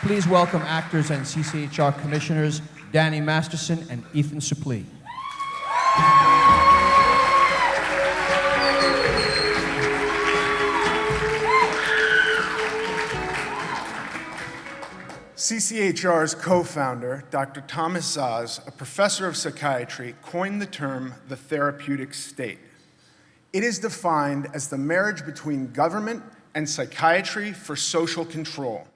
Please welcome actors and CCHR commissioners Danny Masterson and Ethan Suplee. CCHR's co-founder, Dr. Thomas Szasz, a professor of psychiatry, coined the term the therapeutic state. It is defined as the marriage between government and psychiatry for social control.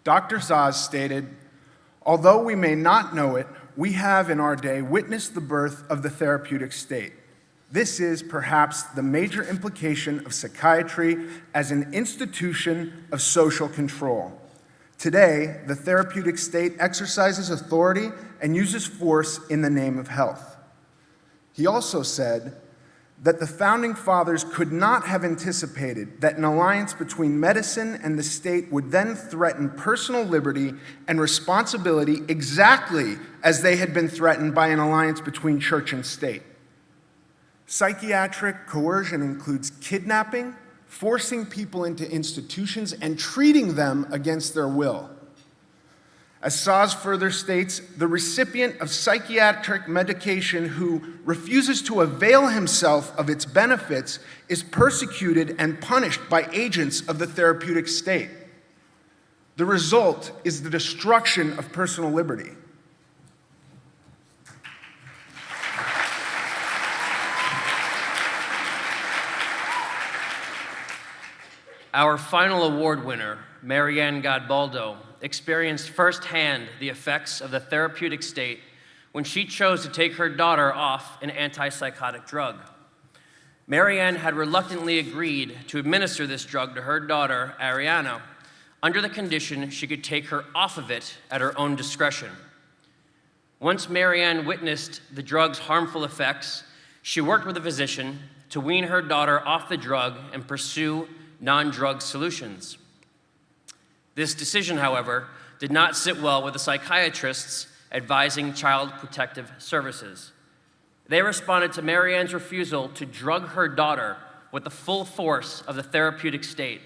Dr. Szasz stated, "Although we may not know it, we have in our day witnessed the birth of the therapeutic state. This is perhaps the major implication of psychiatry as an institution of social control. Today, the therapeutic state exercises authority and uses force in the name of health." He also said that the Founding Fathers could not have anticipated that an alliance between medicine and the state would then threaten personal liberty and responsibility exactly as they had been threatened by an alliance between church and state. Psychiatric coercion includes kidnapping, forcing people into institutions, and treating them against their will. As Szasz further states, the recipient of psychiatric medication who refuses to avail himself of its benefits is persecuted and punished by agents of the therapeutic state. The result is the destruction of personal liberty. Our final award winner, Maryanne Godboldo, experienced firsthand the effects of the therapeutic state when she chose to take her daughter off an antipsychotic drug. Maryanne had reluctantly agreed to administer this drug to her daughter, Ariana, under the condition she could take her off of it at her own discretion. Once Maryanne witnessed the drug's harmful effects, she worked with a physician to wean her daughter off the drug and pursue non-drug solutions. This decision, however, did not sit well with the psychiatrists advising Child Protective Services. They responded to Maryanne's refusal to drug her daughter with the full force of the therapeutic state.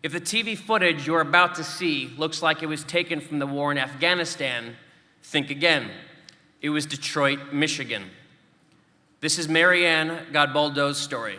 If the TV footage you're about to see looks like it was taken from the war in Afghanistan, think again. It was Detroit, Michigan. This is Maryanne Godboldo's story.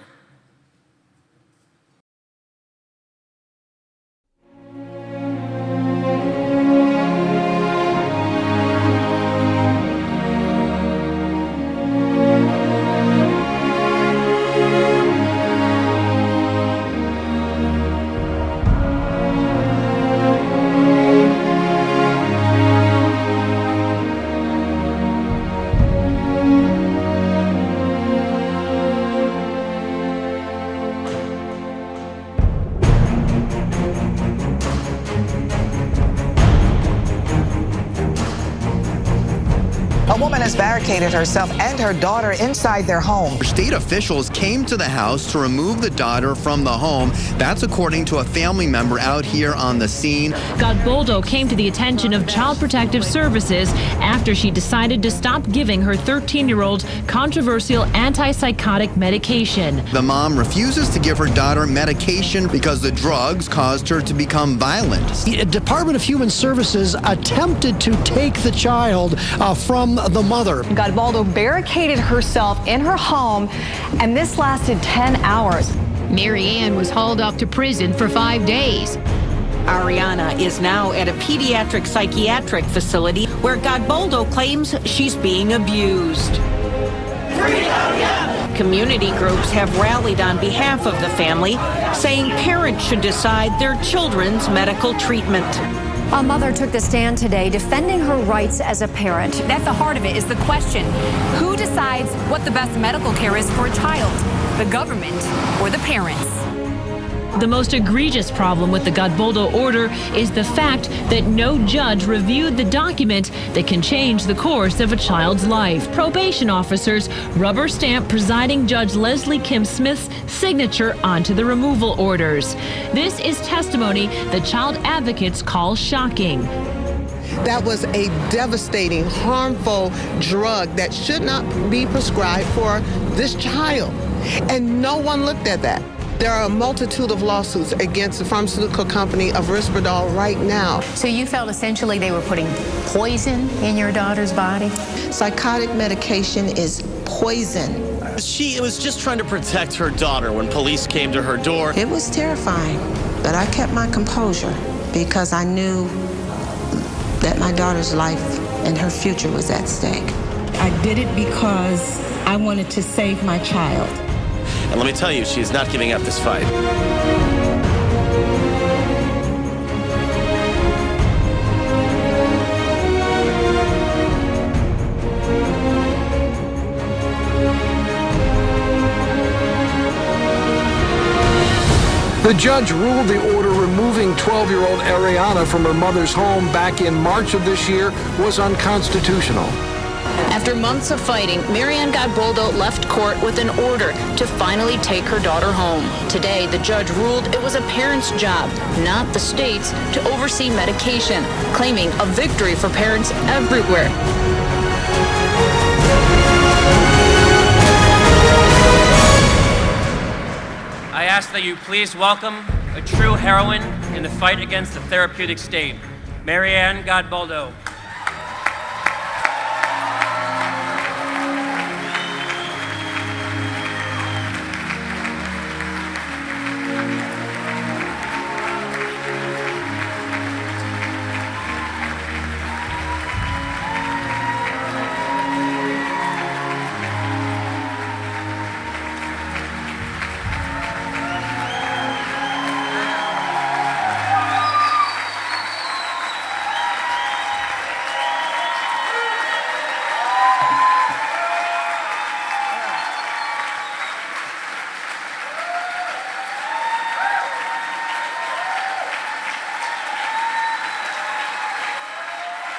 A woman has barricaded herself and her daughter inside their home. State officials came to the house to remove the daughter from the home. That's according to a family member out here on the scene. Godboldo came to the attention of Child Protective Services after she decided to stop giving her 13-year-old controversial antipsychotic medication. The mom refuses to give her daughter medication because the drugs caused her to become violent. The Department of Human Services attempted to take the child from the mother. Godboldo barricaded herself in her home, and this lasted 10 hours. Maryanne was hauled off to prison for 5 days. Ariana is now at a pediatric psychiatric facility where Godboldo claims she's being abused. Community groups have rallied on behalf of the family, saying parents should decide their children's medical treatment. A mother took the stand today defending her rights as a parent. At the heart of it is the question, who decides what the best medical care is for a child? The government or the parents? The most egregious problem with the Godboldo order is the fact that no judge reviewed the document that can change the course of a child's life. Probation officers rubber stamp presiding Judge Leslie Kim Smith's signature onto the removal orders. This is testimony that child advocates call shocking. That was a devastating, harmful drug that should not be prescribed for this child. And no one looked at that. There are a multitude of lawsuits against the pharmaceutical company of Risperdal right now. So you felt essentially they were putting poison in your daughter's body? Psychotic medication is poison. She was just trying to protect her daughter when police came to her door. It was terrifying, but I kept my composure because I knew that my daughter's life and her future was at stake. I did it because I wanted to save my child. And let me tell you, she is not giving up this fight. The judge ruled the order removing 12-year-old Ariana from her mother's home back in March of this year was unconstitutional. After months of fighting, Maryanne Godboldo left court with an order to finally take her daughter home. Today, the judge ruled it was a parent's job, not the state's, to oversee medication, claiming a victory for parents everywhere. I ask that you please welcome a true heroine in the fight against the therapeutic state, Maryanne Godboldo.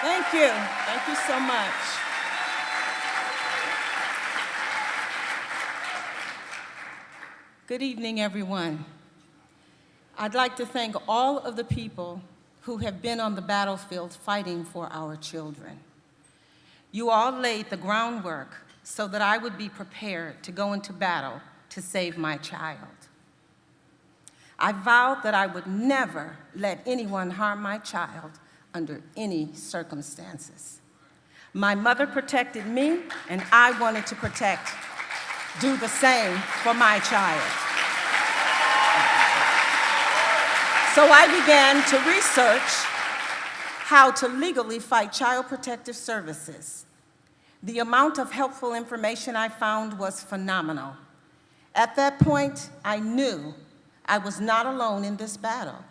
Thank you. Thank you so much. Good evening, everyone. I'd like to thank all of the people who have been on the battlefield fighting for our children. You all laid the groundwork so that I would be prepared to go into battle to save my child. I vowed that I would never let anyone harm my child under any circumstances. My mother protected me, and I wanted to do the same for my child. So I began to research how to legally fight Child Protective Services. The amount of helpful information I found was phenomenal. At that point, I knew I was not alone in this battle.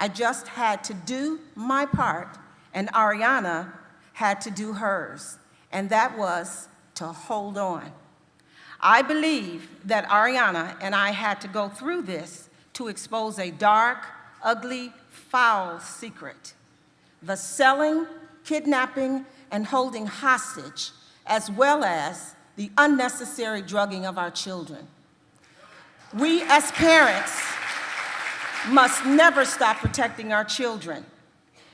I just had to do my part, and Ariana had to do hers, and that was to hold on. I believe that Ariana and I had to go through this to expose a dark, ugly, foul secret: the selling, kidnapping, and holding hostage, as well as the unnecessary drugging of our children. We as parents must never stop protecting our children.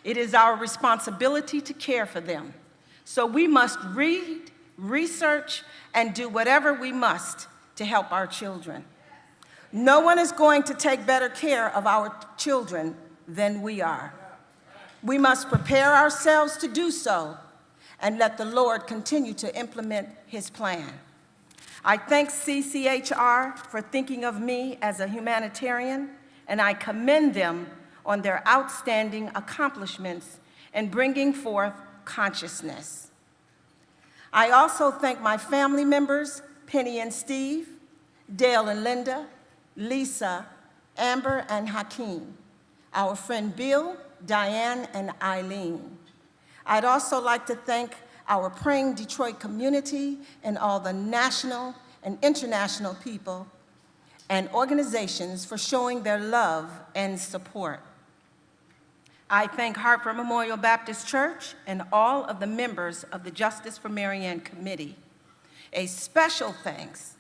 It is our responsibility to care for them. So we must read, research, and do whatever we must to help our children. No one is going to take better care of our children than we are. We must prepare ourselves to do so and let the Lord continue to implement His plan. I thank CCHR for thinking of me as a humanitarian, and I commend them on their outstanding accomplishments in bringing forth consciousness. I also thank my family members, Penny and Steve, Dale and Linda, Lisa, Amber and Hakeem, our friend Bill, Diane, and Eileen. I'd also like to thank our Praying Detroit community and all the national and international people and organizations for showing their love and support. I thank Hartford Memorial Baptist Church and all of the members of the Justice for Maryanne Committee. A special thanks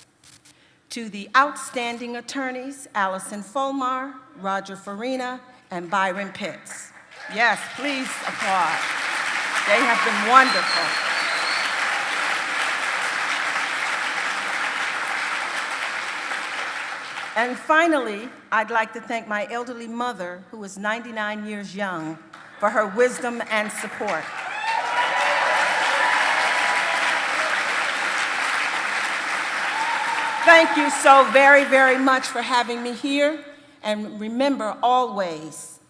to the outstanding attorneys, Allison Fulmar, Roger Farina, and Byron Pitts. Yes, please applaud. They have been wonderful. And finally, I'd like to thank my elderly mother, who is 99 years young, for her wisdom and support. Thank you so very, very much for having me here. And remember always,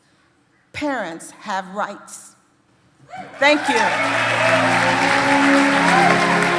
parents have rights. Thank you.